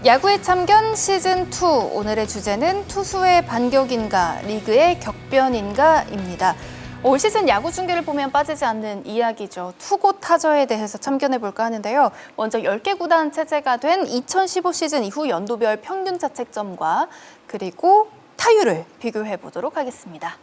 야구의 참견 시즌2 오늘의 주제는 투수의 반격인가 리그의 격변인가입니다. 올 시즌 야구 중계를 보면 빠지지 않는 이야기죠. 투고 타저에 대해서 참견해볼까 하는데요. 먼저 10개 구단 체제가 된 2015 시즌 이후 연도별 평균 자책점과 그리고 타율을 비교해보도록 하겠습니다.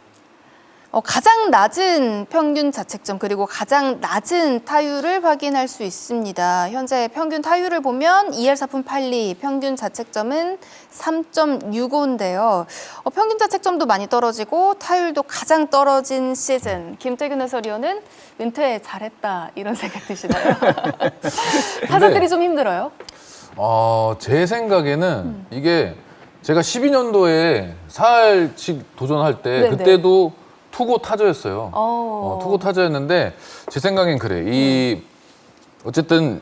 가장 낮은 평균 자책점 그리고 가장 낮은 타율을 확인할 수 있습니다. 현재 평균 타율을 보면 2할 4푼 8리, 평균 자책점은 3.65인데요. 평균 자책점도 많이 떨어지고 타율도 가장 떨어진 시즌. 김태균 해설위원은 은퇴 잘했다 이런 생각 드시나요? 타자들이 좀 힘들어요? 제 생각에는 이게 제가 12년도에 4할씩 도전할 때 네네. 그때도 투고 타자였어요. 투고 타자였는데 제 생각엔 그래. 어쨌든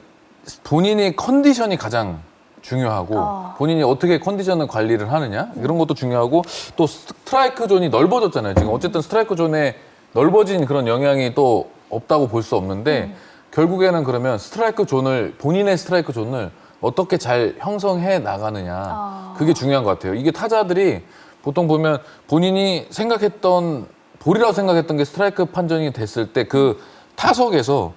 본인의 컨디션이 가장 중요하고 본인이 어떻게 컨디션을 관리를 하느냐 이런 것도 중요하고 또 스트라이크 존이 넓어졌잖아요. 지금 어쨌든 스트라이크 존에 넓어진 그런 영향이 또 없다고 볼 수 없는데 결국에는 그러면 본인의 스트라이크 존을 어떻게 잘 형성해 나가느냐 그게 중요한 것 같아요. 이게 타자들이 보통 보면 본인이 볼이라고 생각했던 게 스트라이크 판정이 됐을 때 그 타석에서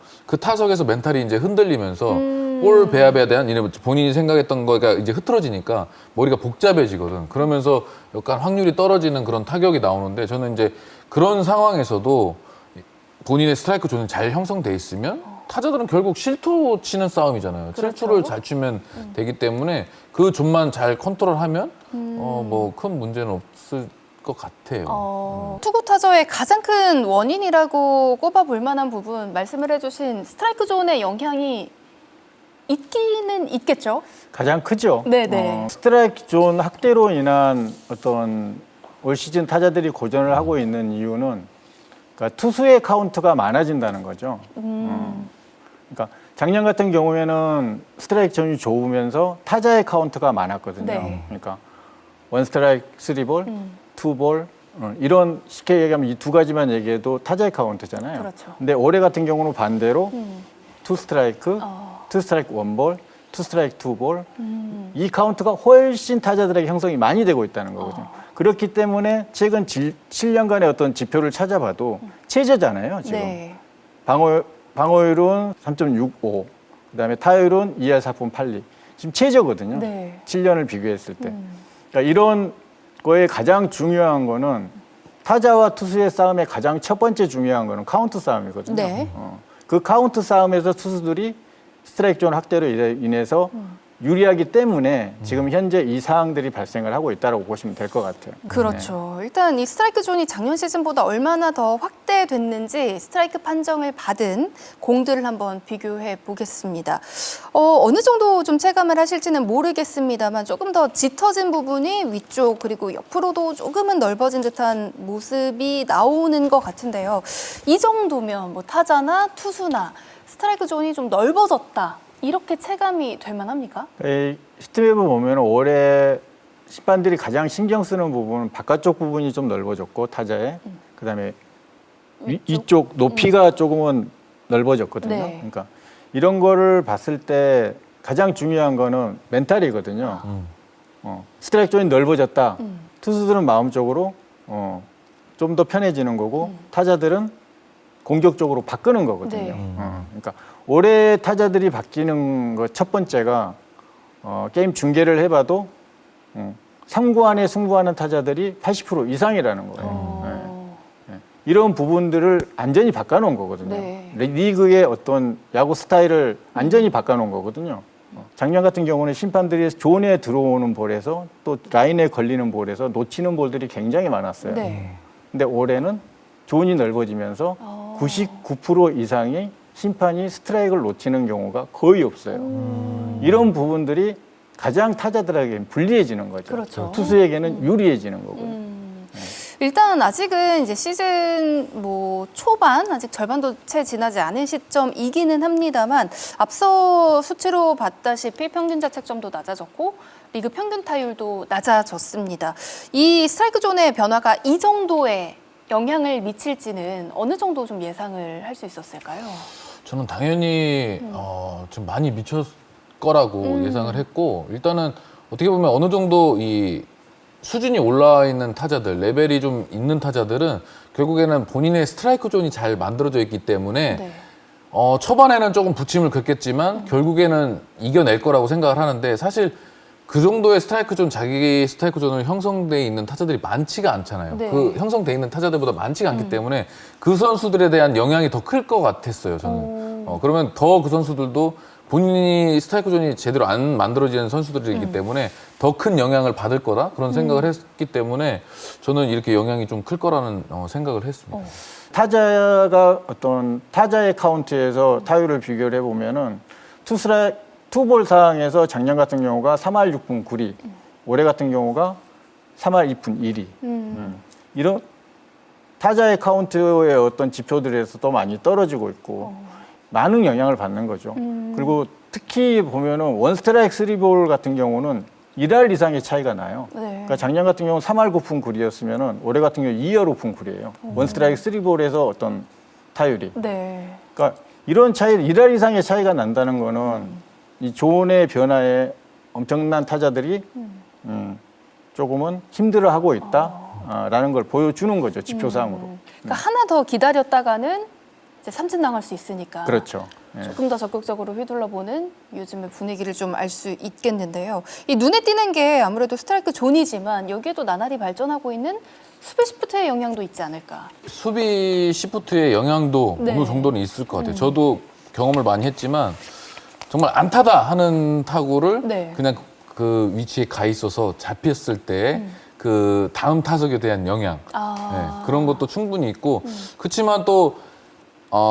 멘탈이 이제 흔들리면서 볼 배합에 대한 본인이 생각했던 거가 이제 흐트러지니까 머리가 복잡해지거든. 그러면서 약간 확률이 떨어지는 그런 타격이 나오는데 저는 이제 그런 상황에서도 본인의 스트라이크 존이 잘 형성돼 있으면 타자들은 결국 실투 치는 싸움이잖아요. 그렇죠. 실투를 잘 치면 되기 때문에 그 존만 잘 컨트롤하면 뭐 큰 문제는 없을 것 같아요. 투구 타저의 가장 큰 원인이라고 꼽아볼 만한 부분 말씀을 해주신 스트라이크 존의 영향이 있기는 있겠죠? 가장 크죠. 네네. 스트라이크 존 확대로 인한 어떤 올 시즌 타자들이 고전을 하고 있는 이유는 그러니까 투수의 카운트가 많아진다는 거죠. 그러니까 작년 같은 경우에는 스트라이크 존이 좋으면서 타자의 카운트가 많았거든요. 네. 그러니까 원 스트라이크, 쓰리 볼, 투 볼 이런 쉽게 얘기하면 이 두 가지만 얘기해도 타자의 카운트잖아요. 그렇죠. 근데 올해 같은 경우는 반대로 투 스트라이크, 투 스트라이크 원 볼, 투 스트라이크 투 볼 이 카운트가 훨씬 타자들에게 형성이 많이 되고 있다는 거거든요. 그렇기 때문에 최근 7년간의 어떤 지표를 찾아봐도 최저잖아요. 지금 네. 방어율은 3.65, 그다음에 타율은 2할 4푼 8리. 지금 최저거든요. 네. 7년을 비교했을 때. 그러니까 이런 거에 가장 중요한 거는 타자와 투수의 싸움의 가장 첫 번째 중요한 거는 카운트 싸움이거든요. 네. 그 카운트 싸움에서 투수들이 스트라이크 존 확대로 인해서 유리하기 때문에 지금 현재 이 사항들이 발생을 하고 있다고 보시면 될 것 같아요. 그렇죠. 일단 이 스트라이크 존이 작년 시즌보다 얼마나 더 확대됐는지 스트라이크 판정을 받은 공들을 한번 비교해 보겠습니다. 어느 정도 좀 체감을 하실지는 모르겠습니다만 조금 더 짙어진 부분이 위쪽 그리고 옆으로도 조금은 넓어진 듯한 모습이 나오는 것 같은데요. 이 정도면 뭐 타자나 투수나 스트라이크 존이 좀 넓어졌다. 이렇게 체감이 될 만합니까? 히트맵을 보면 올해 심판들이 가장 신경 쓰는 부분은 바깥쪽 부분이 좀 넓어졌고 타자의 그다음에 이쪽 높이가 조금은 넓어졌거든요. 네. 그러니까 이런 거를 봤을 때 가장 중요한 거는 멘탈이거든요. 스트라이크 존이 넓어졌다. 투수들은 마음적으로 좀 더 편해지는 거고 타자들은 공격적으로 바꾸는 거거든요. 네. 그러니까 올해 타자들이 바뀌는 것 첫 번째가 게임 중계를 해봐도 3구 안에 승부하는 타자들이 80% 이상이라는 거예요. 이런 부분들을 완전히 바꿔놓은 거거든요. 네. 리그의 어떤 야구 스타일을 완전히 바꿔놓은 거거든요. 작년 같은 경우는 심판들이 존에 들어오는 볼에서 또 라인에 걸리는 볼에서 놓치는 볼들이 굉장히 많았어요. 네. 근데 올해는 존이 넓어지면서 99% 이상이 심판이 스트라이크를 놓치는 경우가 거의 없어요. 이런 부분들이 가장 타자들에게 불리해지는 거죠. 그렇죠. 투수에게는 유리해지는 거고요. 일단 아직은 이제 시즌 초반 아직 절반도 채 지나지 않은 시점이기는 합니다만 앞서 수치로 봤다시피 평균 자책점도 낮아졌고 리그 평균 타율도 낮아졌습니다. 이 스트라이크 존의 변화가 이 정도의 영향을 미칠지는 어느 정도 좀 예상을 할 수 있었을까요? 저는 당연히 좀 많이 거라고 예상을 했고 일단은 어떻게 보면 어느 정도 이 수준이 올라와 있는 타자들, 레벨이 좀 있는 타자들은 결국에는 본인의 스트라이크 존이 잘 만들어져 있기 때문에 네. 초반에는 조금 부침을 겪겠지만 결국에는 이겨낼 거라고 생각을 하는데 사실 그 정도의 스트라이크 존, 자기 스트라이크 존을 형성돼 있는 타자들이 많지가 않잖아요. 네. 그 형성돼 있는 타자들보다 많지가 않기 때문에 그 선수들에 대한 영향이 더 클 것 같았어요, 저는. 그러면 더 그 선수들도 본인이 스트라이크 존이 제대로 안 만들어지는 선수들이기 때문에 더 큰 영향을 받을 거다 그런 생각을 했기 때문에 저는 이렇게 영향이 좀 클 거라는 생각을 했습니다. 타자가 어떤 타자의 카운트에서 타율을 비교를 해보면은 투볼 상에서 작년 같은 경우가 3할 6분 9리, 올해 같은 경우가 3할 2분 1리. 이런 타자의 카운트의 어떤 지표들에서도 많이 떨어지고 있고 많은 영향을 받는 거죠. 그리고 특히 보면은 원 스트라이크 3볼 같은 경우는 1할 이상의 차이가 나요. 네. 그러니까 작년 같은 경우 3할 9푼 9리였으면은 올해 같은 경우 2할 5푼 9리예요. 원 스트라이크 3볼에서 어떤 타율이. 네. 그러니까 이런 차이, 1할 이상의 차이가 난다는 거는 이 존의 변화에 엄청난 타자들이 조금은 힘들어하고 있다라는 걸 보여주는 거죠, 지표상으로. 그러니까 하나 더 기다렸다가는 이제 삼진 당할 수 있으니까. 그렇죠. 예. 조금 더 적극적으로 휘둘러보는 요즘의 분위기를 좀 알 수 있겠는데요. 이 눈에 띄는 게 아무래도 스트라이크 존이지만 여기에도 나날이 발전하고 있는 수비 시프트의 영향도 있지 않을까. 수비 시프트의 영향도 네. 어느 정도는 있을 것 같아요. 저도 경험을 많이 했지만 정말 안타다 하는 타구를 네. 그냥 그 위치에 가 있어서 잡혔을 때 그 다음 타석에 대한 영향 네, 그런 것도 충분히 있고 그렇지만 또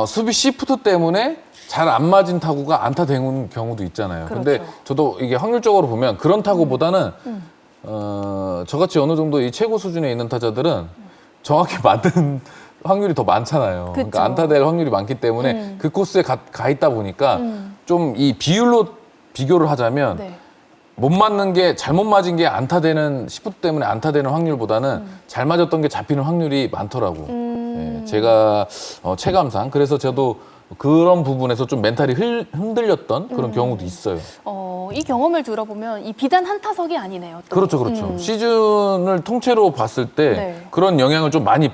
수비 시프트 때문에 잘 안 맞은 타구가 안타 된 경우도 있잖아요. 근데 그렇죠. 저도 이게 확률적으로 보면 그런 타구보다는 저같이 어느 정도 이 최고 수준에 있는 타자들은 정확히 맞는 확률이 더 많잖아요. 그쵸. 그러니까 안타될 확률이 많기 때문에 그 코스에 가 있다 보니까 좀 이 비율로 비교를 하자면 네. 못 맞는 게 잘못 맞은 게 안타되는 시프트 때문에 안타되는 확률보다는 잘 맞았던 게 잡히는 확률이 많더라고. 예, 제가 체감상 그래서 저도 그런 부분에서 좀 멘탈이 흔들렸던 그런 경우도 있어요. 이 경험을 들어보면 이 비단 한 타석이 아니네요. 또. 그렇죠, 그렇죠. 시즌을 통째로 봤을 때 네. 그런 영향을 좀 많이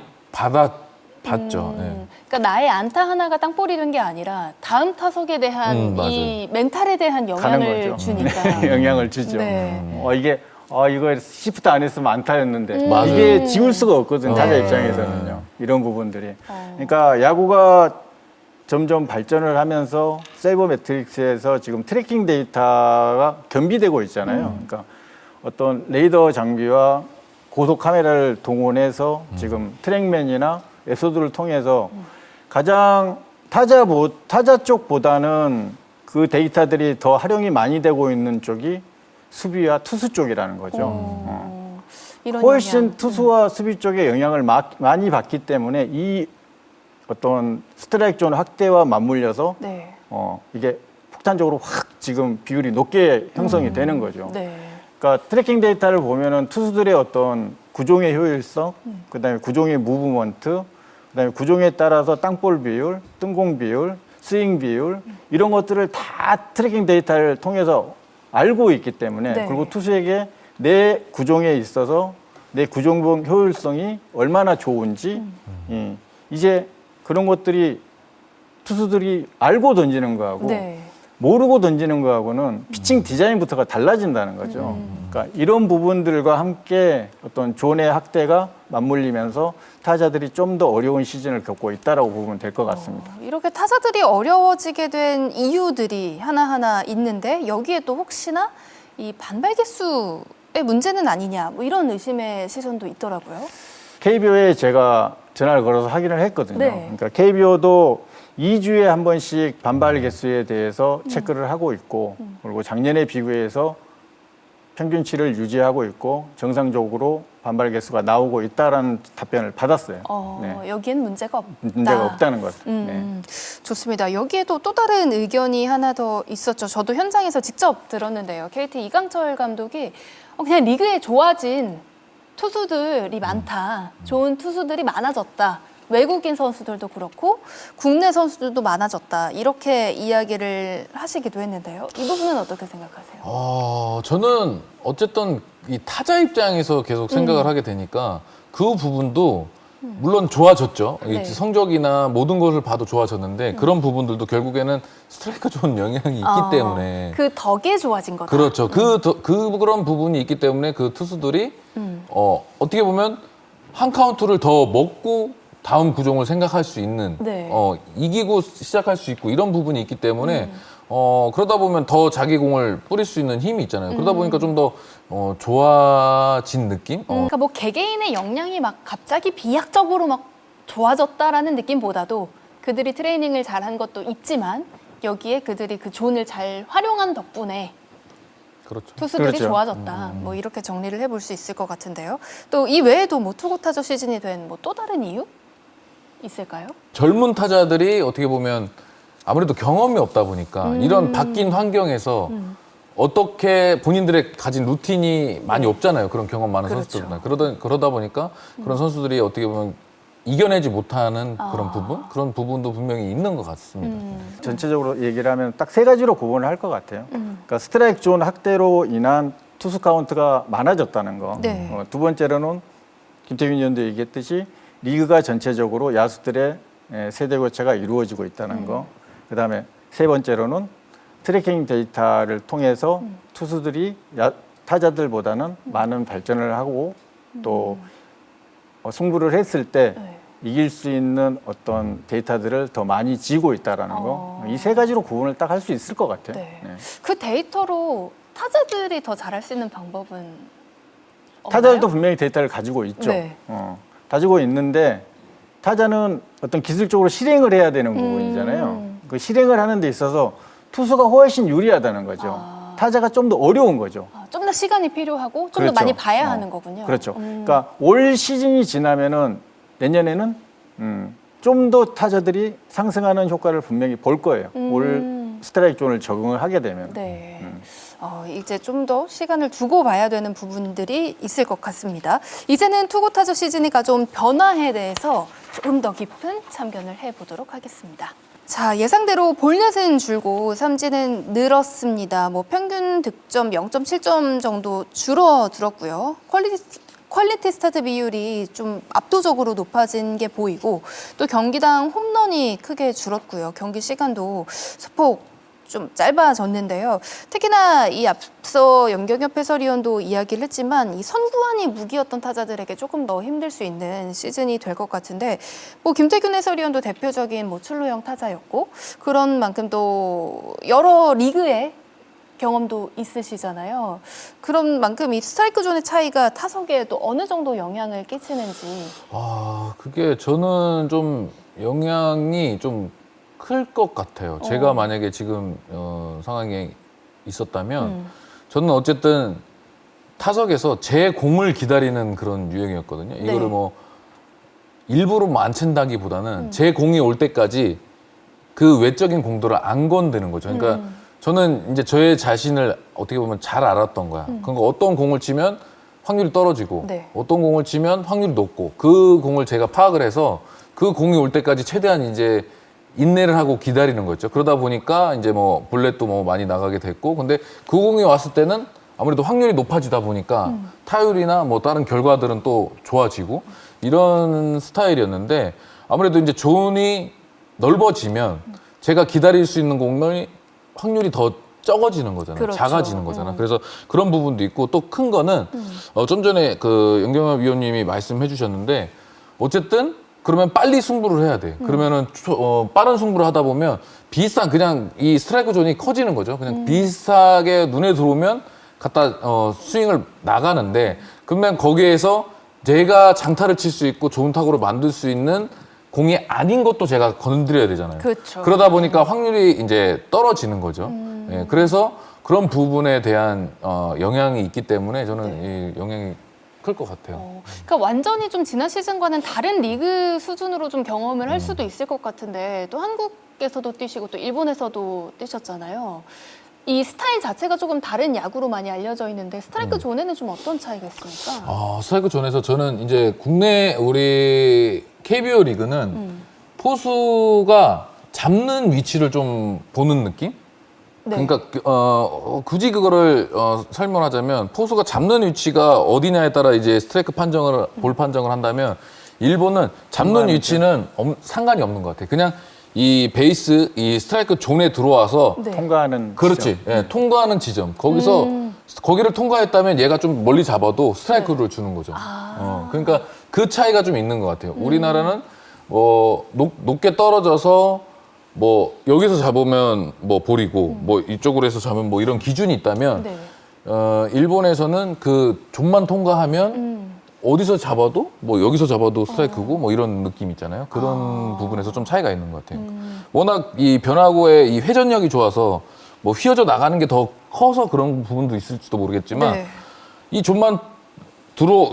봤죠. 예. 그러니까 나의 안타 하나가 땅볼이 된 게 아니라 다음 타석에 대한 맞아요. 이 멘탈에 대한 가는 영향을 거죠. 주니까. 영향을 주죠. 네. 이거 시프트 안 했으면 안타였는데 맞아요. 이게 지울 수가 없거든 타자 네. 입장에서는요. 이런 부분들이. 그러니까 야구가 점점 발전을 하면서 세이버 매트릭스에서 지금 트래킹 데이터가 겸비되고 있잖아요. 그러니까 어떤 레이더 장비와 고속 카메라를 동원해서 지금 트랙맨이나 에소드를 통해서 가장 타자 쪽보다는 그 데이터들이 더 활용이 많이 되고 있는 쪽이 수비와 투수 쪽이라는 거죠. 이런 훨씬 영향. 투수와 수비 쪽에 영향을 많이 받기 때문에 이 어떤 스트라이크 존 확대와 맞물려서 네. 이게 폭탄적으로 확 지금 비율이 높게 형성이 되는 거죠. 네. 그러니까 트래킹 데이터를 보면은 투수들의 어떤 구종의 효율성, 그다음에 구종의 무브먼트, 그다음에 구종에 따라서 땅볼 비율, 뜬공 비율, 스윙 비율 이런 것들을 다 트래킹 데이터를 통해서 알고 있기 때문에 네. 그리고 투수에게 내 구종에 있어서 내 구종 효율성이 얼마나 좋은지 이제 그런 것들이 투수들이 알고 던지는 거하고 네. 모르고 던지는 거하고는 피칭 디자인부터가 달라진다는 거죠. 그러니까 이런 부분들과 함께 어떤 존의 확대가 맞물리면서 타자들이 좀 더 어려운 시즌을 겪고 있다라고 보면 될 것 같습니다. 이렇게 타자들이 어려워지게 된 이유들이 하나하나 있는데 여기에 또 혹시나 이 반발 개수의 문제는 아니냐 뭐 이런 의심의 시선도 있더라고요. KBO에 제가 전화를 걸어서 확인을 했거든요. 네. 그러니까 KBO도 2주에 한 번씩 반발 개수에 대해서 체크를 하고 있고 그리고 작년에 비교해서 평균치를 유지하고 있고 정상적으로 반발 개수가 나오고 있다라는 답변을 받았어요. 네. 여기엔 문제가 없다. 문제가 없다는 것. 네. 좋습니다. 여기에도 또 다른 의견이 하나 더 있었죠. 저도 현장에서 직접 들었는데요. KT 이강철 감독이 그냥 리그에 좋아진 투수들이 많다. 좋은 투수들이 많아졌다. 외국인 선수들도 그렇고 국내 선수들도 많아졌다. 이렇게 이야기를 하시기도 했는데요. 이 부분은 어떻게 생각하세요? 저는 어쨌든 이 타자 입장에서 계속 생각을 하게 되니까 그 부분도 물론 좋아졌죠. 이 네. 성적이나 모든 것을 봐도 좋아졌는데 그런 부분들도 결국에는 스트라이크 존 영향이 있기 때문에 그 덕에 좋아진 거다. 그렇죠. 그런 부분이 있기 때문에 그 투수들이 어떻게 보면 한 카운트를 더 먹고 다음 구종을 생각할 수 있는 네. 이기고 시작할 수 있고 이런 부분이 있기 때문에 그러다 보면 더 자기 공을 뿌릴 수 있는 힘이 있잖아요. 그러다 보니까 좀 더 좋아진 느낌? 그러니까 뭐 개개인의 역량이 막 갑자기 비약적으로 막 좋아졌다라는 느낌보다도 그들이 트레이닝을 잘한 것도 있지만 여기에 그들이 그 존을 잘 활용한 덕분에 그렇죠. 투수들이 그렇죠. 좋아졌다. 뭐 이렇게 정리를 해볼 수 있을 것 같은데요. 또 이 외에도 뭐 투고 타자 시즌이 된 뭐 또 다른 이유 있을까요? 젊은 타자들이 어떻게 보면 아무래도 경험이 없다 보니까 이런 바뀐 환경에서 어떻게 본인들의 가진 루틴이 많이 없잖아요. 그런 경험 많은 그렇죠. 선수들보다. 그러다 보니까 그런 선수들이 어떻게 보면 이겨내지 못하는 그런 부분도 분명히 있는 것 같습니다. 전체적으로 얘기를 하면 딱 세 가지로 구분을 할 것 같아요. 그러니까 스트라이크 존 확대로 인한 투수 카운트가 많아졌다는 거. 네. 두 번째로는 김태균 의원도 얘기했듯이 리그가 전체적으로 야수들의 세대 교체가 이루어지고 있다는 거. 그다음에 세 번째로는 트래킹 데이터를 통해서 투수들이 타자들보다는 많은 발전을 하고 또 승부를 했을 때 네. 이길 수 있는 어떤 데이터들을 더 많이 지고 있다라는 거. 이 세 가지로 구분을 딱 할 수 있을 것 같아요. 네. 네. 그 데이터로 타자들이 더 잘할 수 있는 방법은 없나요? 타자들도 분명히 데이터를 가지고 있죠. 네. 가지고 있는데 타자는 어떤 기술적으로 실행을 해야 되는 부분이잖아요. 그 실행을 하는 데 있어서 투수가 훨씬 유리하다는 거죠. 타자가 좀 더 어려운 거죠. 좀 더 시간이 필요하고 좀 더 그렇죠. 많이 봐야 하는 거군요. 그렇죠. 그러니까 올 시즌이 지나면은 내년에는 좀 더 타자들이 상승하는 효과를 분명히 볼 거예요. 올 스트라이크 존을 적응을 하게 되면. 네. 이제 좀 더 시간을 두고 봐야 되는 부분들이 있을 것 같습니다. 이제는 투고 타자 시즌이 가져온 변화에 대해서 조금 더 깊은 참견을 해보도록 하겠습니다. 자, 예상대로 볼넷은 줄고 삼진은 늘었습니다. 뭐 평균 득점 0.7점 정도 줄어들었고요. 퀄리티 스타트 비율이 좀 압도적으로 높아진 게 보이고 또 경기당 홈런이 크게 줄었고요. 경기 시간도 소폭 좀 짧아졌는데요. 특히나 이 앞서 염경엽 해설위원도 이야기를 했지만 이 선구안이 무기였던 타자들에게 조금 더 힘들 수 있는 시즌이 될 것 같은데 뭐 김태균 해설위원도 대표적인 뭐 출루형 타자였고 그런 만큼 또 여러 리그의 경험도 있으시잖아요. 그런 만큼 이 스트라이크 존의 차이가 타석에 또 어느 정도 영향을 끼치는지. 그게 저는 좀 영향이 좀 클 것 같아요. 제가 만약에 지금 상황에 있었다면 저는 어쨌든 타석에서 제 공을 기다리는 그런 유형이었거든요. 이거를 뭐 일부러 뭐 안 친다기보다는 제 공이 올 때까지 그 외적인 공도를 안 건드는 거죠. 그러니까 저는 이제 저의 자신을 어떻게 보면 잘 알았던 거야. 그러니까 어떤 공을 치면 확률이 떨어지고 네. 어떤 공을 치면 확률이 높고 그 공을 제가 파악을 해서 그 공이 올 때까지 최대한 이제 인내를 하고 기다리는 거죠. 그러다 보니까 이제 뭐 볼넷도 뭐 많이 나가게 됐고 근데 그 공이 왔을 때는 아무래도 확률이 높아지다 보니까 타율이나 뭐 다른 결과들은 또 좋아지고 이런 스타일이었는데 아무래도 이제 존이 넓어지면 제가 기다릴 수 있는 공을 확률이 더 적어지는 거잖아요. 그렇죠. 작아지는 거잖아요. 그래서 그런 부분도 있고 또 큰 거는 좀 전에 그 염경엽 위원님이 말씀해 주셨는데 어쨌든 그러면 빨리 승부를 해야 돼. 그러면은 빠른 승부를 하다 보면 비슷한 그냥 이 스트라이크 존이 커지는 거죠. 그냥 비슷하게 눈에 들어오면 갖다 스윙을 나가는데 그러면 거기에서 제가 장타를 칠 수 있고 좋은 타구로 만들 수 있는 공이 아닌 것도 제가 건드려야 되잖아요. 그렇죠. 그러다 보니까 확률이 이제 떨어지는 거죠. 예, 그래서 그런 부분에 대한 영향이 있기 때문에 저는 이 영향이 클 것 같아요. 그러니까 완전히 좀 지난 시즌과는 다른 리그 수준으로 좀 경험을 할 수도 있을 것 같은데 또 한국에서도 뛰시고 또 일본에서도 뛰셨잖아요. 이 스타일 자체가 조금 다른 야구로 많이 알려져 있는데 스트라이크 존에는 좀 어떤 차이가 있습니까? 스트라이크 존에서 저는 이제 국내 우리 KBO 리그는 포수가 잡는 위치를 좀 보는 느낌? 네. 그러니까 굳이 그거를 설명하자면 포수가 잡는 위치가 어디냐에 따라 이제 스트라이크 판정을 볼 판정을 한다면 일본은 잡는 위치는 상관이 없는 것 같아. 그냥 이 베이스 이 스트라이크 존에 들어와서 네. 통과하는 그렇지. 지점. 예, 통과하는 지점. 거기서 거기를 통과했다면 얘가 좀 멀리 잡아도 스트라이크를 주는 거죠. 그러니까 그 차이가 좀 있는 것 같아요. 우리나라는 높게 떨어져서 뭐 여기서 잡으면 뭐 볼이고 뭐 이쪽으로 해서 잡으면 뭐 이런 기준이 있다면 네. 일본에서는 그 존만 통과하면 어디서 잡아도 뭐 여기서 잡아도 스트라이크고 뭐 이런 느낌 있잖아요. 그런 부분에서 좀 차이가 있는 것 같아요. 워낙 이 변화구의 이 회전력이 좋아서 뭐 휘어져 나가는 게 더 커서 그런 부분도 있을지도 모르겠지만 네. 이 존만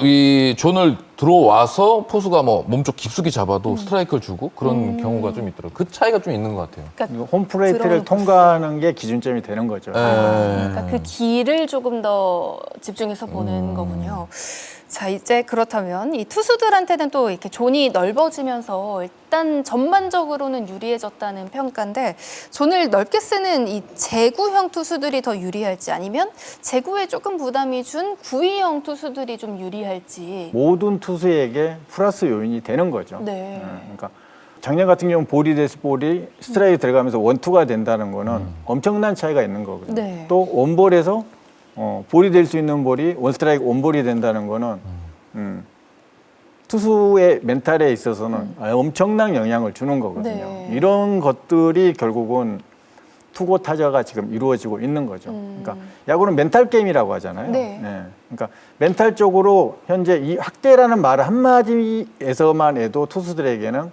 이 존을 들어와서 포수가 뭐 몸쪽 깊숙이 잡아도 스트라이크를 주고 그런 경우가 좀 있더라고요. 그 차이가 좀 있는 것 같아요. 그러니까 홈플레이트를 들어오는 통과하는 게 기준점이 되는 거죠. 그러니까 그 길을 조금 더 집중해서 보는 거군요. 자, 이제 그렇다면 이 투수들한테는 또 이렇게 존이 넓어지면서 일단 전반적으로는 유리해졌다는 평가인데 존을 넓게 쓰는 이 제구형 투수들이 더 유리할지 아니면 제구에 조금 부담이 준 구위형 투수들이 좀 유리할지. 모든 투수에게 플러스 요인이 되는 거죠. 네. 그러니까 작년 같은 경우는 볼이 돼서 볼이 스트라이크 들어가면서 원투가 된다는 거는 엄청난 차이가 있는 거거든요. 네. 또 원볼에서 볼이 될 수 있는 볼이 원스트라이크 원볼이 된다는 거는 투수의 멘탈에 있어서는 엄청난 영향을 주는 거거든요. 네. 이런 것들이 결국은 투고 타자가 지금 이루어지고 있는 거죠. 그러니까 야구는 멘탈 게임이라고 하잖아요. 네. 그러니까 멘탈적으로 현재 이 확대라는 말 한마디에서만 해도 투수들에게는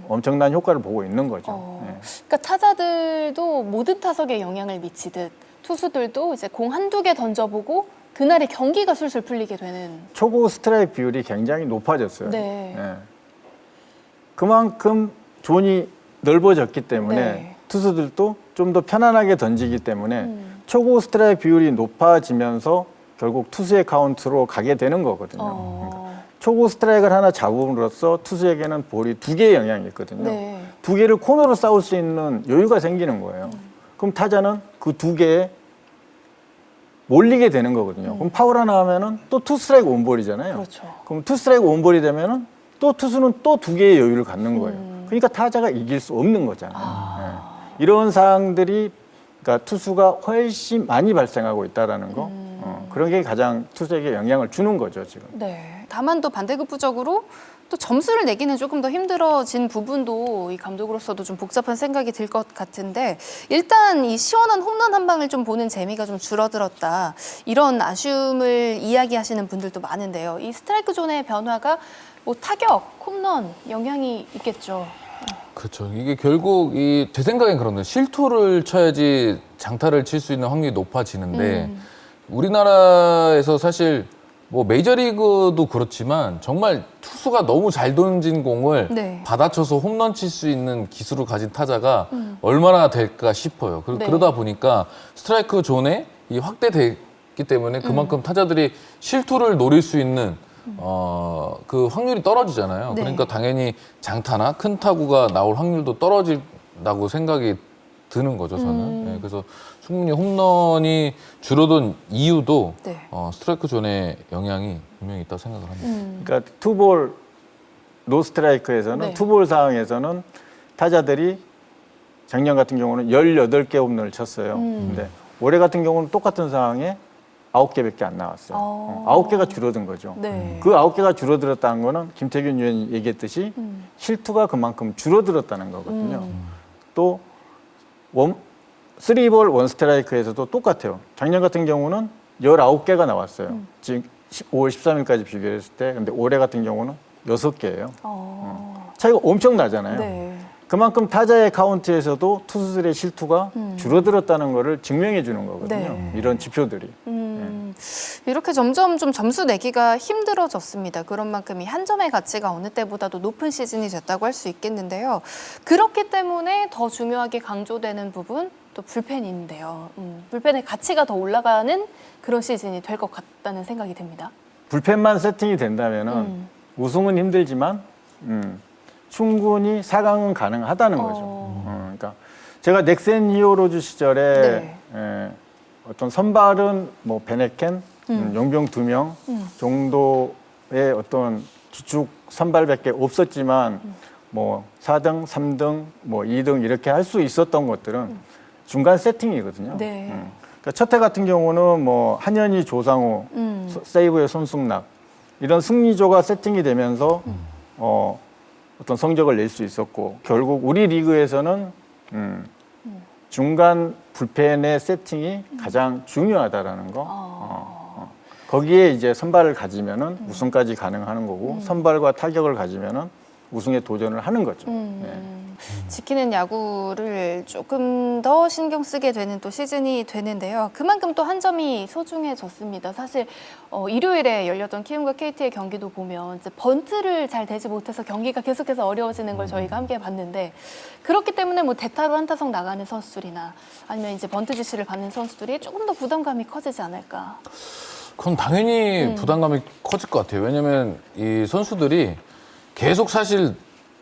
엄청난 효과를 보고 있는 거죠. 네. 그러니까 타자들도 모든 타석에 영향을 미치듯 투수들도 이제 공 한두 개 던져보고 그날의 경기가 술술 풀리게 되는. 초구 스트라이크 비율이 굉장히 높아졌어요. 네. 그만큼 존이 넓어졌기 때문에 네. 투수들도 좀 더 편안하게 던지기 때문에 초구 스트라이크 비율이 높아지면서 결국 투수의 카운트로 가게 되는 거거든요. 그러니까 초구 스트라이크를 하나 잡음으로써 투수에게는 볼이 두 개의 영향이 있거든요. 네. 두 개를 코너로 싸울 수 있는 여유가 생기는 거예요. 그럼 타자는 그 두 개에 몰리게 되는 거거든요. 그럼 파울 하나 하면은 또 투 스트라이크 원볼이잖아요. 그렇죠. 그럼 투 스트라이크 원볼이 되면은 또 투수는 또 두 개의 여유를 갖는 거예요. 그러니까 타자가 이길 수 없는 거잖아요. 이런 사항들이 그러니까 투수가 훨씬 많이 발생하고 있다라는 거. 그런 게 가장 투수에게 영향을 주는 거죠, 지금. 네. 다만 또 반대급부적으로 또 점수를 내기는 조금 더 힘들어진 부분도 이 감독으로서도 좀 복잡한 생각이 들 것 같은데 일단 이 시원한 홈런 한 방을 좀 보는 재미가 좀 줄어들었다. 이런 아쉬움을 이야기하시는 분들도 많은데요. 이 스트라이크 존의 변화가 뭐 타격, 홈런 영향이 있겠죠. 그렇죠. 이게 결국 제 생각엔 그런데 실투를 쳐야지 장타를 칠 수 있는 확률이 높아지는데 우리나라에서 사실 뭐 메이저리그도 그렇지만 정말 투수가 너무 잘 던진 공을 네. 받아쳐서 홈런 칠 수 있는 기술을 가진 타자가 얼마나 될까 싶어요. 네. 그러다 보니까 스트라이크 존에 이 확대됐기 때문에 그만큼 타자들이 실투를 노릴 수 있는 그 확률이 떨어지잖아요. 네. 그러니까 당연히 장타나 큰 타구가 나올 확률도 떨어진다고 생각이 드는 거죠, 저는. 네, 그래서 충분히 홈런이 줄어든 이유도 네. 스트라이크 존의 영향이 분명히 있다고 생각을 합니다. 그러니까 투볼 노 스트라이크에서는 네. 투볼 상황에서는 타자들이 작년 같은 경우는 18개 홈런을 쳤어요. 근데 올해 같은 경우는 똑같은 상황에 9개밖에 안 나왔어요. 9개가 줄어든 거죠. 네. 그 9개가 줄어들었다는 거는 김태균 위원이 얘기했듯이 실투가 그만큼 줄어들었다는 거거든요. 또 3볼 1스트라이크에서도 똑같아요. 작년 같은 경우는 19개가 나왔어요. 지금 5월 13일까지 비교했을 때. 근데 올해 같은 경우는 6개예요. 차이가 엄청 나잖아요. 네. 그만큼 타자의 카운트에서도 투수들의 실투가 줄어들었다는 거를 증명해 주는 거거든요. 네. 이런 지표들이. 이렇게 점점 좀 점수 내기가 힘들어졌습니다. 그런 만큼 이 한 점의 가치가 어느 때보다도 높은 시즌이 됐다고 할 수 있겠는데요. 그렇기 때문에 더 중요하게 강조되는 부분 또 불펜인데요. 불펜의 가치가 더 올라가는 그런 시즌이 될 것 같다는 생각이 듭니다. 불펜만 세팅이 된다면은 우승은 힘들지만 충분히 4강은 가능하다는 거죠. 그러니까 제가 넥센 히어로즈 시절에 네. 어떤 선발은 뭐 베네켄, 용병 2명 정도의 어떤 기축 선발밖에 없었지만 뭐 4등, 3등, 뭐 2등 이렇게 할 수 있었던 것들은 중간 세팅이거든요. 네. 그러니까 첫 해 같은 경우는 뭐 한현희, 조상우, 세이브의 손승락 이런 승리조가 세팅이 되면서 어떤 성적을 낼 수 있었고 결국 우리 리그에서는 중간 불펜의 세팅이 가장 중요하다라는 거. 거기에 이제 선발을 가지면은 우승까지 가능하는 거고 선발과 타격을 가지면은 우승에 도전을 하는 거죠. 지키는 야구를 조금 더 신경 쓰게 되는 또 시즌이 되는데요. 그만큼 또 한 점이 소중해졌습니다. 사실 일요일에 열렸던 키움과 KT의 경기도 보면 이제 번트를 잘 대지 못해서 경기가 계속해서 어려워지는 걸 저희가 함께 봤는데 그렇기 때문에 뭐 대타로 한타석 나가는 선수들이나 아니면 이제 번트 지시를 받는 선수들이 조금 더 부담감이 커지지 않을까. 그건 당연히 부담감이 커질 것 같아요. 왜냐면 이 선수들이 계속 사실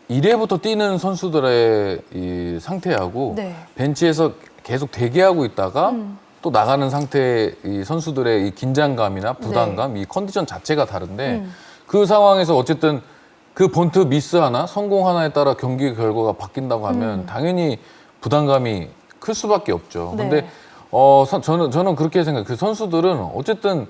1회부터 뛰는 선수들의 이 상태하고 네. 벤치에서 계속 대기하고 있다가 또 나가는 상태의 이 선수들의 이 긴장감이나 부담감, 이 컨디션 자체가 다른데 그 상황에서 어쨌든 그 번트 미스 하나, 성공 하나에 따라 경기 결과가 바뀐다고 하면 당연히 부담감이 클 수밖에 없죠. 네. 근데 저는 그렇게 생각해요. 그 선수들은 어쨌든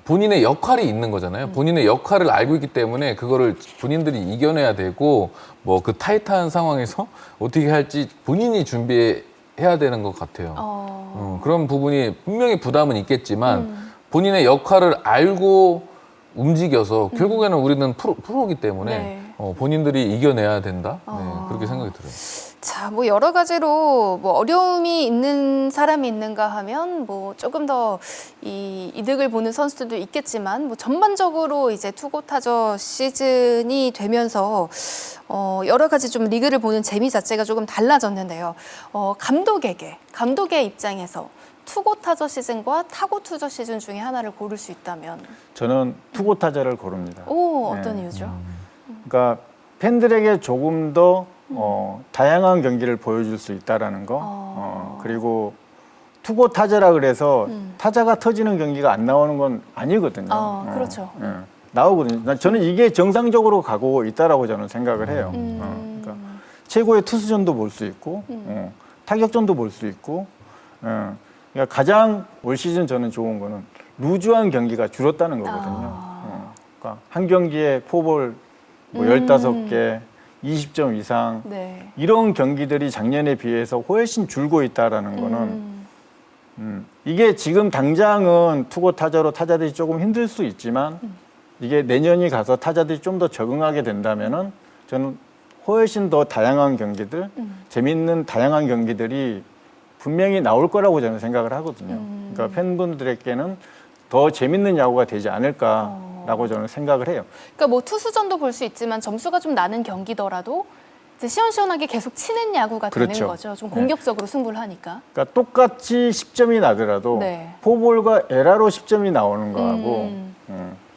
본인의 역할이 있는 거잖아요. 본인의 역할을 알고 있기 때문에 그거를 본인들이 이겨내야 되고 뭐 그 타이트한 상황에서 어떻게 할지 본인이 준비해야 되는 것 같아요. 그런 부분이 분명히 부담은 있겠지만 본인의 역할을 알고 움직여서 결국에는 우리는 프로이기 때문에 네. 본인들이 이겨내야 된다. 네, 그렇게 생각이 들어요. 자, 뭐 여러 가지로 뭐 어려움이 있는 사람이 있는가 하면 뭐 조금 더 이득을 보는 선수들도 있겠지만 뭐 전반적으로 이제 투고 타저 시즌이 되면서 여러 가지 좀 리그를 보는 재미 자체가 조금 달라졌는데요. 감독의 입장에서 투고 타저 시즌과 타고 투저 시즌 중에 하나를 고를 수 있다면 저는 투고 타자를 고릅니다. 어떤 네. 이유죠? 그러니까 팬들에게 조금 더 다양한 경기를 보여줄 수 있다라는 거. 그리고 투고 타자라 그래서 타자가 터지는 경기가 안 나오는 건 아니거든요. 그렇죠. 나오거든요. 저는 이게 정상적으로 가고 있다라고 저는 생각을 해요. 그러니까 최고의 투수전도 볼 수 있고 타격전도 볼 수 있고 그러니까 가장 올 시즌 저는 좋은 거는 루즈한 경기가 줄었다는 거거든요. 그러니까 한 경기에 포볼 뭐 15개 20점 이상 네. 이런 경기들이 작년에 비해서 훨씬 줄고 있다라는 거는 이게 지금 당장은 투고 타자로 타자들이 조금 힘들 수 있지만 이게 내년이 가서 타자들이 좀 더 적응하게 된다면은 저는 훨씬 더 다양한 경기들, 재밌는 다양한 경기들이 분명히 나올 거라고 저는 생각을 하거든요. 그러니까 팬분들에게는 더 재밌는 야구가 되지 않을까라고 저는 생각을 해요. 그러니까 뭐 투수전도 볼 수 있지만 점수가 좀 나는 경기더라도 이제 시원시원하게 계속 치는 야구가 되는 그렇죠. 거죠. 좀 공격적으로 승부를 하니까. 그러니까 똑같이 10점이 나더라도 네. 포볼과 에라로 10점이 나오는 거하고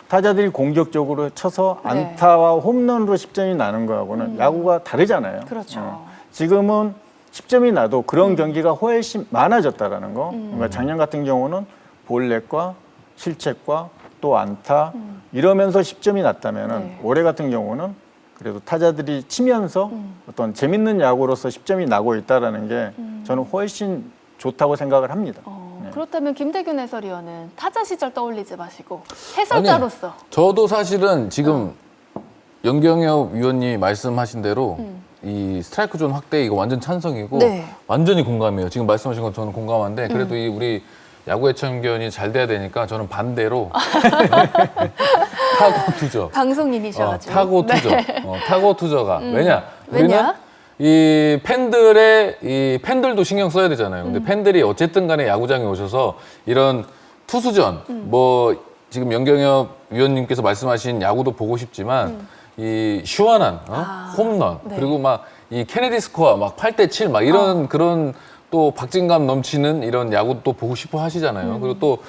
타자들이 공격적으로 쳐서 네. 안타와 홈런으로 10점이 나는 거하고는 야구가 다르잖아요. 그렇죠. 지금은 10점이 나도 그런 경기가 훨씬 많아졌다라는 거. 그러니까 작년 같은 경우는 볼넷과 실책과 또 안타 이러면서 10점이 났다면은 네. 올해 같은 경우는 그래도 타자들이 치면서 어떤 재밌는 야구로서 10점이 나고 있다라는 게 저는 훨씬 좋다고 생각을 합니다. 네. 그렇다면 김대균 해설위원은 타자 시절 떠올리지 마시고 해설자로서 저도 사실은 지금 연경엽 위원님이 말씀하신 대로 이 스트라이크 존 확대 이거 완전 찬성이고 네. 완전히 공감해요. 지금 말씀하신 건 저는 공감한데 그래도 이 우리 야구 애청견이 잘 돼야 되니까 저는 반대로 타고 투저. 방송인이셔가지고 타고 투저. 타고 투저가 왜냐? 왜냐? 이 팬들도 신경 써야 되잖아요. 근데 팬들이 어쨌든 간에 야구장에 오셔서 이런 투수전 뭐 지금 연경엽 위원님께서 말씀하신 야구도 보고 싶지만 이 시원한 홈런 네. 그리고 막 이 케네디 스코어 막 8대7 막 이런 그런 또 박진감 넘치는 이런 야구도 보고 싶어 하시잖아요. 그리고 또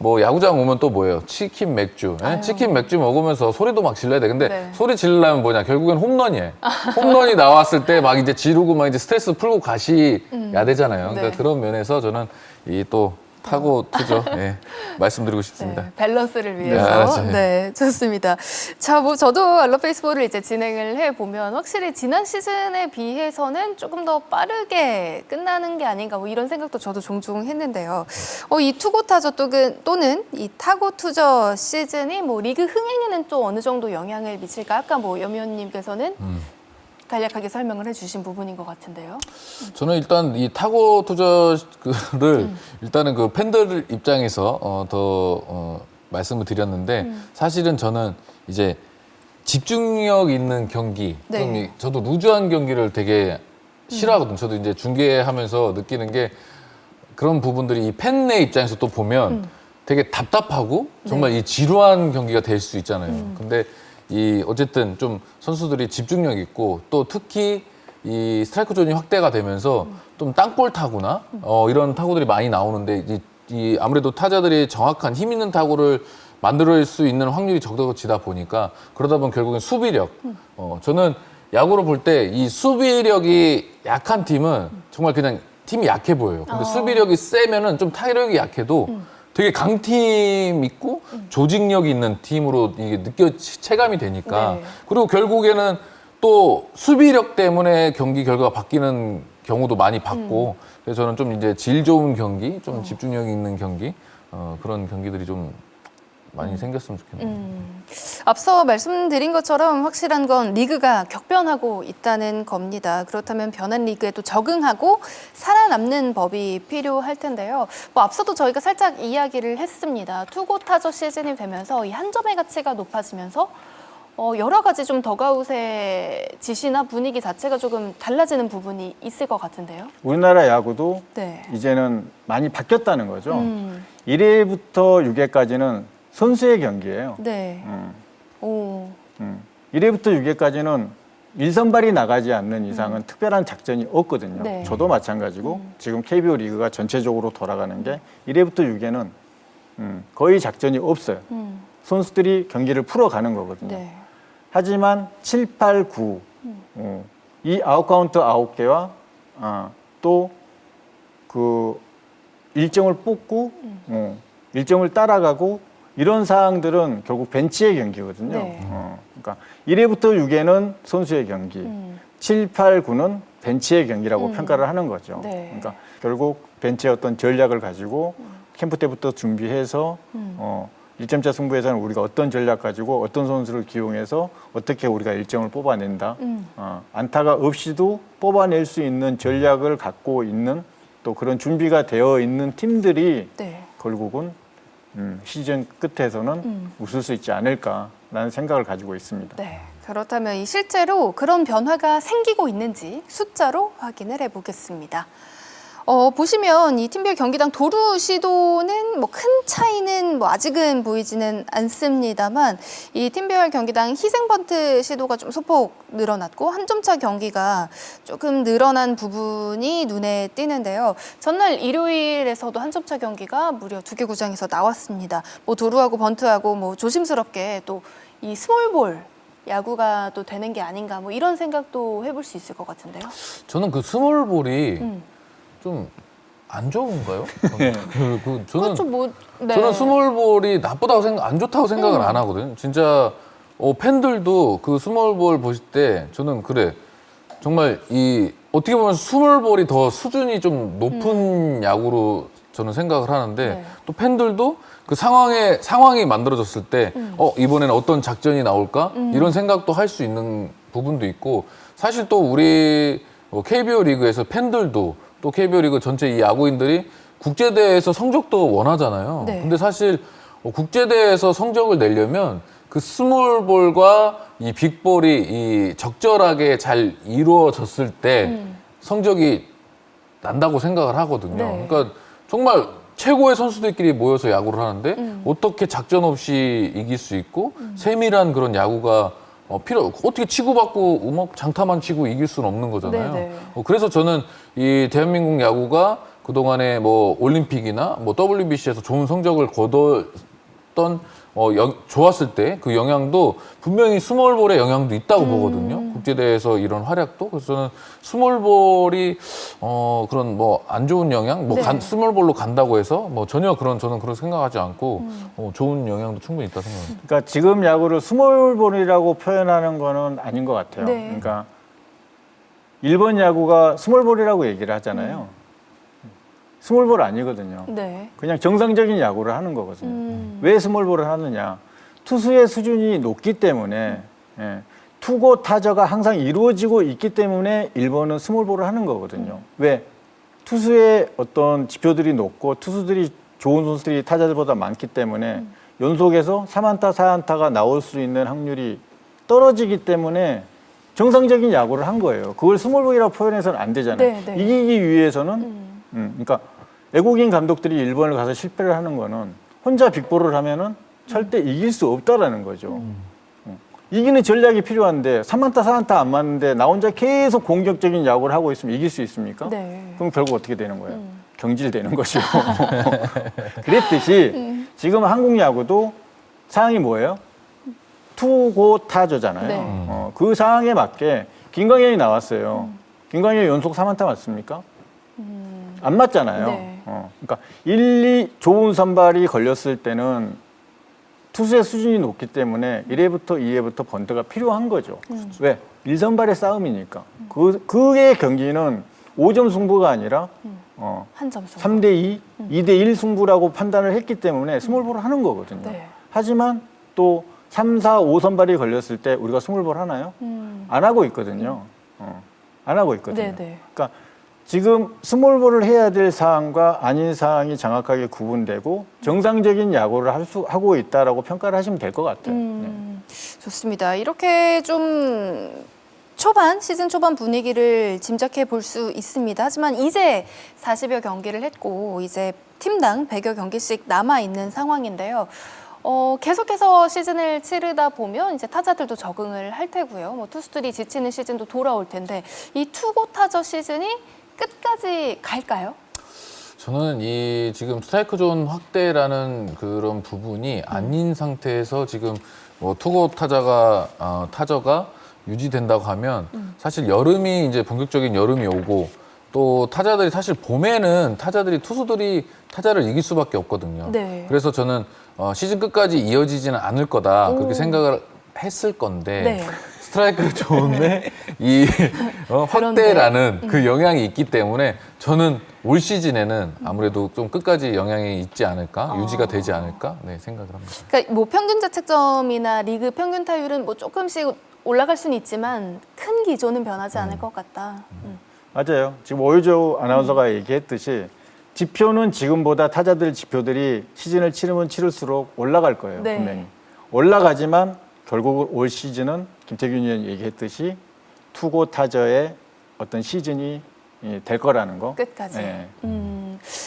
뭐 야구장 오면 또 뭐예요? 치킨, 맥주. 예? 치킨, 맥주 먹으면서 소리도 막 질러야 돼. 근데 네. 소리 지르려면 뭐냐? 결국엔 홈런이에요. 홈런이 나왔을 때 막 이제 지르고 막 이제 스트레스 풀고 가셔야 되잖아요. 그러니까 네. 그런 면에서 저는 이 또 타고 투죠. 예, 말씀드리고 싶습니다. 네, 밸런스를 위해서. 알았죠. 네, 좋습니다. 자, 뭐 저도 알로페이스볼을 이제 진행을 해 보면 확실히 지난 시즌에 비해서는 조금 더 빠르게 끝나는 게 아닌가 뭐 이런 생각도 저도 종종 했는데요. 이 투고 타저 또는 이 타고 투저 시즌이 뭐 리그 흥행에는 또 어느 정도 영향을 미칠까? 아까 뭐 염 의원님께서는 간략하게 설명을 해주신 부분인 것 같은데요. 저는 일단 이 타고 투자를 일단은 그 팬들 입장에서 말씀을 드렸는데 사실은 저는 이제 집중력 있는 경기, 네. 저도 루즈한 경기를 되게 싫어하거든요. 저도 이제 중계하면서 느끼는 게 그런 부분들이 이 팬의 입장에서 또 보면 되게 답답하고 정말 이 지루한 경기가 될 수 있잖아요. 근데 이 어쨌든 좀 선수들이 집중력 있고 또 특히 이 스트라이크 존이 확대가 되면서 좀 땅볼 타구나 이런 타구들이 많이 나오는데 이 아무래도 타자들이 정확한 힘 있는 타구를 만들 수 있는 확률이 적어지다 보니까 그러다 보면 결국엔 수비력. 저는 야구로 볼 때 이 수비력이 약한 팀은 정말 그냥 팀이 약해 보여요. 근데 수비력이 세면은 좀 타격력이 약해도 되게 강팀 있고 조직력이 있는 팀으로 이게 체감이 되니까 네. 그리고 결국에는 또 수비력 때문에 경기 결과가 바뀌는 경우도 많이 봤고 그래서 저는 좀 이제 질 좋은 경기, 좀 집중력 있는 경기 그런 경기들이 좀 많이 생겼으면 좋겠네요. 앞서 말씀드린 것처럼 확실한 건 리그가 격변하고 있다는 겁니다. 그렇다면 변한 리그에 또 적응하고 살아남는 법이 필요할 텐데요. 뭐 앞서도 저희가 살짝 이야기를 했습니다. 투고 타저 시즌이 되면서 이 한 점의 가치가 높아지면서 여러 가지 좀 더가웃의 지시나 분위기 자체가 조금 달라지는 부분이 있을 것 같은데요. 우리나라 야구도 네. 이제는 많이 바뀌었다는 거죠. 1회부터 6회까지는 선수의 경기예요. 네. 오. 1회부터 6회까지는 일선발이 나가지 않는 이상은 특별한 작전이 없거든요. 네. 저도 마찬가지고 지금 KBO 리그가 전체적으로 돌아가는 게 1회부터 6회는 거의 작전이 없어요. 선수들이 경기를 풀어가는 거거든요. 네. 하지만 7, 8, 9, 이 아웃카운트 9개와 또 그 일정을 뽑고 일정을 따라가고 이런 사항들은 결국 벤치의 경기거든요. 네. 그러니까 1회부터 6회는 선수의 경기, 7, 8, 9는 벤치의 경기라고 평가를 하는 거죠. 네. 그러니까 결국 벤치의 어떤 전략을 가지고 캠프 때부터 준비해서 1점차 승부에서는 우리가 어떤 전략 가지고 어떤 선수를 기용해서 어떻게 우리가 일정을 뽑아낸다. 안타가 없이도 뽑아낼 수 있는 전략을 갖고 있는 또 그런 준비가 되어 있는 팀들이 네. 결국은 시즌 끝에서는 웃을 수 있지 않을까라는 생각을 가지고 있습니다. 네. 그렇다면 이 실제로 그런 변화가 생기고 있는지 숫자로 확인을 해보겠습니다. 보시면 이 팀별 경기당 도루 시도는 뭐 큰 차이는 뭐 아직은 보이지는 않습니다만 이 팀별 경기당 희생 번트 시도가 좀 소폭 늘어났고 한 점차 경기가 조금 늘어난 부분이 눈에 띄는데요. 전날 일요일에서도 한 점차 경기가 무려 2개 구장에서 나왔습니다. 뭐 도루하고 번트하고 뭐 조심스럽게 또 이 스몰볼 야구가 또 되는 게 아닌가 뭐 이런 생각도 해볼 수 있을 것 같은데요. 저는 그 스몰볼이 좀 안 좋은가요? 저는 네. 저는 스몰볼이 나쁘다고 안 좋다고 생각을 안 하거든요. 진짜 팬들도 그 스몰볼 보실 때 저는 그래 정말 이 어떻게 보면 스몰볼이 더 수준이 좀 높은 야구로 저는 생각을 하는데 네. 또 팬들도 그 상황이 만들어졌을 때 이번에는 어떤 작전이 나올까 이런 생각도 할 수 있는 부분도 있고 사실 또 우리 KBO 리그에서 팬들도 또 KBO 리그 전체 이 야구인들이 국제대회에서 성적도 원하잖아요. 네. 근데 사실 국제대회에서 성적을 내려면 그 스몰볼과 이 빅볼이 이 적절하게 잘 이루어졌을 때 성적이 난다고 생각을 하거든요. 네. 그러니까 정말 최고의 선수들끼리 모여서 야구를 하는데 어떻게 작전 없이 이길 수 있고 세밀한 그런 야구가 어떻게 치고받고 장타만 치고 이길 수는 없는 거잖아요. 네네. 그래서 저는 이 대한민국 야구가 그동안에 뭐 올림픽이나 뭐 WBC에서 좋은 성적을 거뒀던 좋았을 때 그 영향도 분명히 스몰볼의 영향도 있다고 보거든요. 국제대회에서 이런 활약도. 그래서 저는 스몰볼이 그런 뭐 안 좋은 영향, 뭐 네. 스몰볼로 간다고 해서 뭐 전혀 저는 그런 생각하지 않고 좋은 영향도 충분히 있다 생각합니다. 그러니까 지금 야구를 스몰볼이라고 표현하는 거는 아닌 것 같아요. 네. 그러니까 일본 야구가 스몰볼이라고 얘기를 하잖아요. 스몰볼 아니거든요. 네. 그냥 정상적인 야구를 하는 거거든요. 왜 스몰볼을 하느냐? 투수의 수준이 높기 때문에 예, 투고 타저가 항상 이루어지고 있기 때문에 일본은 스몰볼을 하는 거거든요. 왜? 투수의 어떤 지표들이 높고 투수들이 좋은 선수들이 타자들보다 많기 때문에 연속해서 3안타, 4안타가 나올 수 있는 확률이 떨어지기 때문에 정상적인 야구를 한 거예요. 그걸 스몰볼이라고 표현해서는 안 되잖아요. 네, 네. 이기기 위해서는 그러니까 외국인 감독들이 일본을 가서 실패를 하는 거는 혼자 빅볼을 하면은 절대 이길 수 없다라는 거죠. 이기는 전략이 필요한데 3안타, 4안타 안 맞는데 나 혼자 계속 공격적인 야구를 하고 있으면 이길 수 있습니까? 네. 그럼 결국 어떻게 되는 거예요? 경질되는 것이고. 그랬듯이 지금 한국 야구도 상황이 뭐예요? 투고 타저잖아요. 네. 그 상황에 맞게 김광현이 나왔어요. 김광현이 연속 3안타 맞습니까? 안 맞잖아요. 네. 그러니까 1, 2 좋은 선발이 걸렸을 때는 투수의 수준이 높기 때문에 1회부터 2회부터 번트가 필요한 거죠. 왜? 1선발의 싸움이니까. 그의 경기는 5점 승부가 아니라 한 점수. 3대2, 2대1 승부라고 판단을 했기 때문에 스몰볼을 하는 거거든요. 네. 하지만 또 3, 4, 5선발이 걸렸을 때 우리가 스몰볼 하나요? 안 하고 있거든요. 안 하고 있거든요. 네네. 그러니까 지금 스몰볼을 해야 될 사항과 아닌 사항이 정확하게 구분되고 정상적인 야구를 하고 있다라고 평가를 하시면 될 것 같아요. 네. 좋습니다. 이렇게 좀 시즌 초반 분위기를 짐작해 볼 수 있습니다. 하지만 이제 40여 경기를 했고 이제 팀당 100여 경기씩 남아 있는 상황인데요. 계속해서 시즌을 치르다 보면 이제 타자들도 적응을 할 테고요. 뭐 투수들이 지치는 시즌도 돌아올 텐데 이 투고 타저 시즌이 끝까지 갈까요? 저는 이 지금 스트라이크 존 확대라는 그런 부분이 아닌 상태에서 지금 뭐 투고 타저가 유지된다고 하면 사실 여름이 이제 본격적인 여름이 오고 또 타자들이 사실 봄에는 투수들이 타자를 이길 수밖에 없거든요. 네. 그래서 저는 시즌 끝까지 이어지지는 않을 거다 그렇게 생각을 했을 건데 네. 스트라이크 존의 이 확대라는 그 영향이 있기 때문에 저는 올 시즌에는 아무래도 좀 끝까지 영향이 있지 않을까, 유지가 되지 않을까 생각을 합니다. 그러니까 뭐 평균 자책점이나 리그 평균 타율은 뭐 조금씩 올라갈 수는 있지만 큰 기조는 변하지 않을 것 같다. 맞아요. 지금 오유조 아나운서가 얘기했듯이 지표는 지금보다 타자들 지표들이 시즌을 치르면 치를수록 올라갈 거예요. 네. 분명히. 올라가지만 결국 올 시즌은 김태균 의원이 얘기했듯이 투고 타저의 어떤 시즌이 될 거라는 거. 끝까지. 네.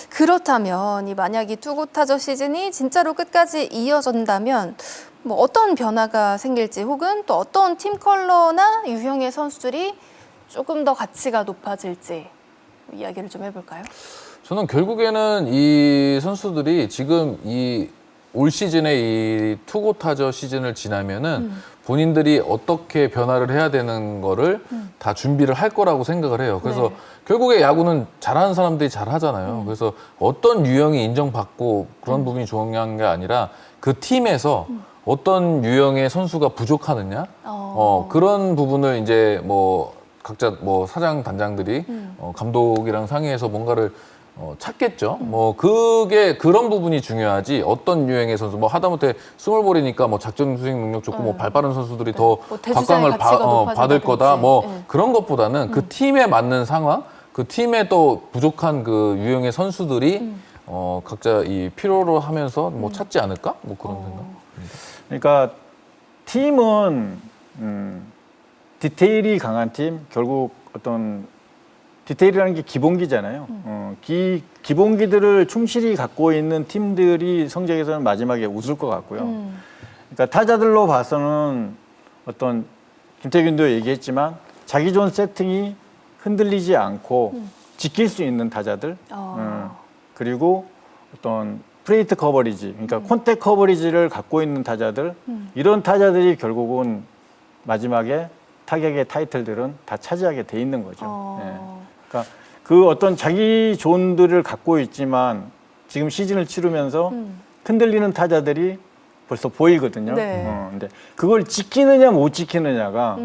그렇다면 만약 이 투고 타저 시즌이 진짜로 끝까지 이어진다면 뭐 어떤 변화가 생길지 혹은 또 어떤 팀 컬러나 유형의 선수들이 조금 더 가치가 높아질지 이야기를 좀 해볼까요? 저는 결국에는 이 선수들이 지금 이 올 시즌에 이 투고 타저 시즌을 지나면은 본인들이 어떻게 변화를 해야 되는 거를 다 준비를 할 거라고 생각을 해요. 그래서 네. 결국에 야구는 잘하는 사람들이 잘하잖아요. 그래서 어떤 유형이 인정받고 그런 부분이 중요한 게 아니라 그 팀에서 어떤 유형의 선수가 부족하느냐 그런 부분을 이제 뭐 각자 뭐 사장 단장들이 감독이랑 상의해서 뭔가를 찾겠죠. 뭐 그게 그런 부분이 중요하지. 어떤 유형의 선수 뭐 하다못해 스몰볼이니까 뭐 작전 수행 능력 좋고 뭐 발 빠른 선수들이 더 뭐 대주자의 각광을 가치가 높아진다든지. 받을 거다. 뭐 네. 그런 것보다는 그 팀에 맞는 상황, 그 팀에 또 부족한 그 유형의 선수들이 각자 이 필요로 하면서 뭐 찾지 않을까? 뭐 그런 생각. 그러니까 팀은 디테일이 강한 팀, 결국 어떤 디테일이라는 게 기본기잖아요. 기본기들을 충실히 갖고 있는 팀들이 성적에서는 마지막에 웃을 것 같고요. 그러니까 타자들로 봐서는 어떤 김태균도 얘기했지만 자기 존 세팅이 흔들리지 않고 지킬 수 있는 타자들, 그리고 어떤 플레이트 커버리지, 그러니까 콘택 커버리지를 갖고 있는 타자들, 이런 타자들이 결국은 마지막에 타격의 타이틀들은 다 차지하게 돼 있는 거죠. 예. 그러니까 그 어떤 자기 존들을 갖고 있지만 지금 시즌을 치르면서 흔들리는 타자들이 벌써 보이거든요. 네. 근데 그걸 지키느냐 못 지키느냐가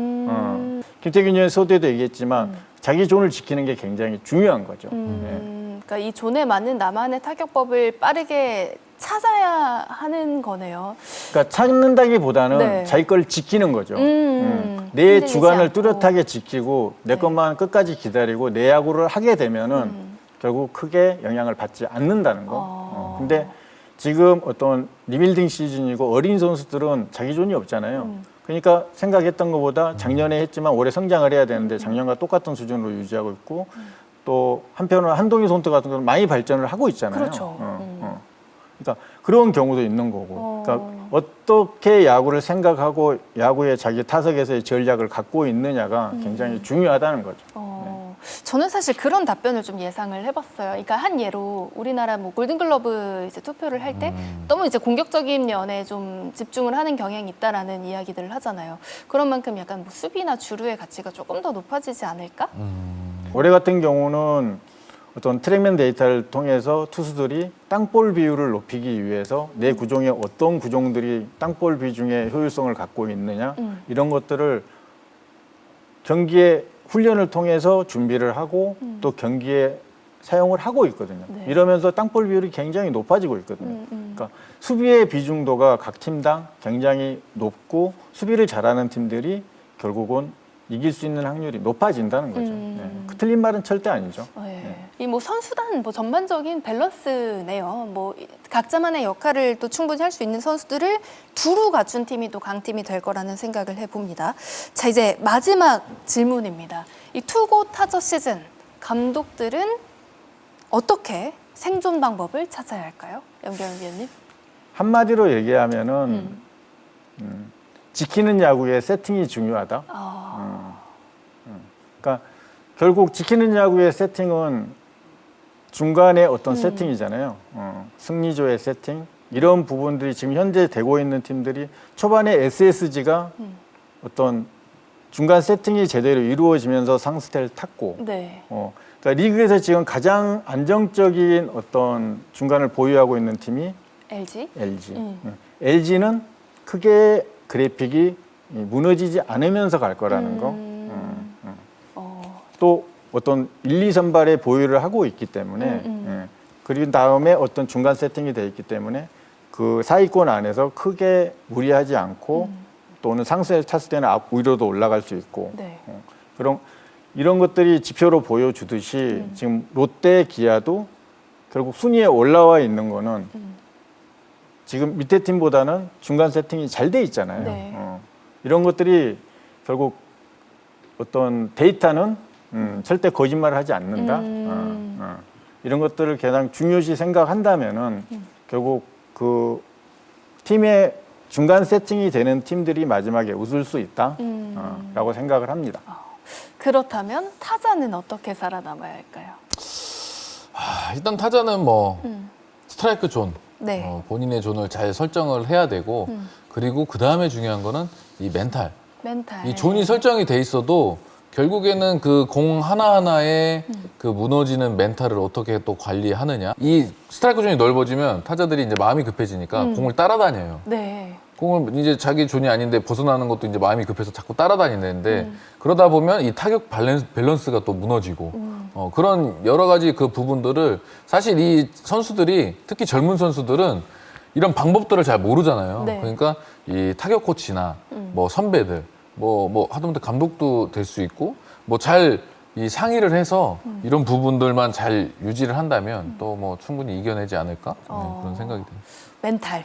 김태균 의원 소대도 얘기했지만 자기 존을 지키는 게 굉장히 중요한 거죠. 그러니까 이 존에 맞는 나만의 타격법을 빠르게 찾아야 하는 거네요. 그러니까 찾는다기보다는 네. 자기 걸 지키는 거죠. 내 흔들리지 주관을 않고. 뚜렷하게 지키고 내 네. 것만 끝까지 기다리고 내 야구를 하게 되면은 결국 크게 영향을 받지 않는다는 거. 근데 지금 어떤 리빌딩 시즌이고 어린 선수들은 자기 존이 없잖아요. 그러니까 생각했던 것보다 작년에 했지만 올해 성장을 해야 되는데 작년과 똑같은 수준으로 유지하고 있고 또 한편으로 한동희 선수 같은 경우는 많이 발전을 하고 있잖아요. 그렇죠. 그러니까 그런 경우도 있는 거고. 그러니까 어떻게 야구를 생각하고 야구의 자기 타석에서의 전략을 갖고 있느냐가 굉장히 중요하다는 거죠. 저는 사실 그런 답변을 좀 예상을 해봤어요. 그러니까 한 예로 우리나라 뭐 골든글러브 이제 투표를 할 때 너무 이제 공격적인 면에 좀 집중을 하는 경향이 있다라는 이야기들을 하잖아요. 그런 만큼 약간 뭐 수비나 주루의 가치가 조금 더 높아지지 않을까? 올해 같은 경우는 어떤 트랙맨 데이터를 통해서 투수들이 땅볼 비율을 높이기 위해서 내 구종에 어떤 구종들이 땅볼 비중의 효율성을 갖고 있느냐 이런 것들을 경기에 훈련을 통해서 준비를 하고 또 경기에 사용을 하고 있거든요. 네. 이러면서 땅볼 비율이 굉장히 높아지고 있거든요. 그러니까 수비의 비중도가 각 팀당 굉장히 높고 수비를 잘하는 팀들이 결국은 이길 수 있는 확률이 높아진다는 거죠. 그 틀린 말은 절대 아니죠. 이 뭐 선수단 뭐 전반적인 밸런스네요. 뭐 각자만의 역할을 또 충분히 할 수 있는 선수들을 두루 갖춘 팀이 또 강팀이 될 거라는 생각을 해봅니다. 자, 이제 마지막 질문입니다. 이 투고 타저 시즌 감독들은 어떻게 생존 방법을 찾아야 할까요? 염경엽 위원님. 한마디로 얘기하면은 지키는 야구의 세팅이 중요하다. 그러니까 결국 지키는 야구의 세팅은 중간에 어떤 세팅이잖아요. 승리조의 세팅 이런 부분들이 지금 현재 되고 있는 팀들이 초반에 SSG가 어떤 중간 세팅이 제대로 이루어지면서 상승세를 탔고, 네. 그러니까 리그에서 지금 가장 안정적인 어떤 중간을 보유하고 있는 팀이 LG. LG는 크게 그래픽이 무너지지 않으면서 갈 거라는 거. 또 어떤 1, 2 선발의 보유를 하고 있기 때문에 그리고 다음에 어떤 중간 세팅이 돼 있기 때문에 그 사위권 안에서 크게 무리하지 않고 또는 상승을 탔을 때는 앞 위로도 올라갈 수 있고 네. 그런 이런 것들이 지표로 보여주듯이 지금 롯데, 기아도 결국 순위에 올라와 있는 거는 지금 밑에 팀보다는 중간 세팅이 잘 돼 있잖아요. 네. 이런 것들이 결국 어떤 데이터는 절대 거짓말을 하지 않는다. 이런 것들을 가장 중요시 생각한다면은 결국 그 팀의 중간 세팅이 되는 팀들이 마지막에 웃을 수 있다. 라고 생각을 합니다. 그렇다면 타자는 어떻게 살아남아야 할까요? 일단 타자는 뭐 스트라이크 존, 네. 본인의 존을 잘 설정을 해야 되고 그리고 그 다음에 중요한 거는 이 멘탈. 이 존이 설정이 돼 있어도 결국에는 그 공 하나하나에 그 무너지는 멘탈을 어떻게 또 관리하느냐. 이 스트라이크 존이 넓어지면 타자들이 이제 마음이 급해지니까 공을 따라다녀요. 네. 공을 이제 자기 존이 아닌데 벗어나는 것도 이제 마음이 급해서 자꾸 따라다니는데 그러다 보면 이 타격 밸런스가 또 무너지고 그런 여러 가지 그 부분들을 사실 이 선수들이 특히 젊은 선수들은 이런 방법들을 잘 모르잖아요. 네. 그러니까 이 타격 코치나 뭐 선배들 뭐 하다못해 감독도 될 수 있고 뭐 잘 이 상의를 해서 이런 부분들만 잘 유지를 한다면 또 뭐 충분히 이겨내지 않을까 그런 생각이 듭니다. 멘탈.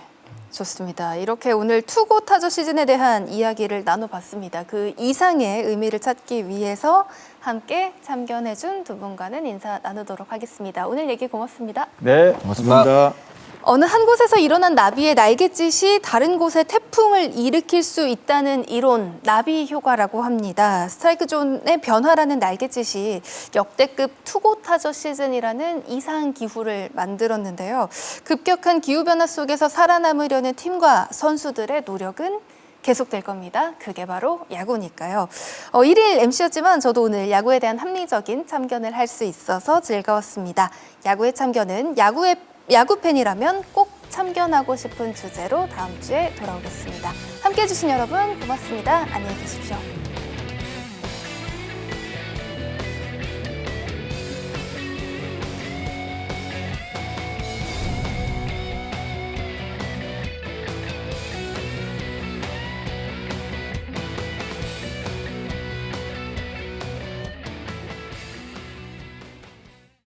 좋습니다. 이렇게 오늘 투고 타저 시즌에 대한 이야기를 나눠봤습니다. 그 이상의 의미를 찾기 위해서 함께 참견해준 두 분과는 인사 나누도록 하겠습니다. 오늘 얘기 고맙습니다. 네, 고맙습니다. 고맙습니다. 어느 한 곳에서 일어난 나비의 날갯짓이 다른 곳에 태풍을 일으킬 수 있다는 이론, 나비 효과라고 합니다. 스트라이크 존의 변화라는 날갯짓이 역대급 투고 타저 시즌이라는 이상 기후를 만들었는데요. 급격한 기후 변화 속에서 살아남으려는 팀과 선수들의 노력은 계속될 겁니다. 그게 바로 야구니까요. 1일 MC였지만 저도 오늘 야구에 대한 합리적인 참견을 할 수 있어서 즐거웠습니다. 야구의 참견은 야구 팬이라면 꼭 참견하고 싶은 주제로 다음 주에 돌아오겠습니다. 함께해 주신 여러분 고맙습니다. 안녕히 계십시오.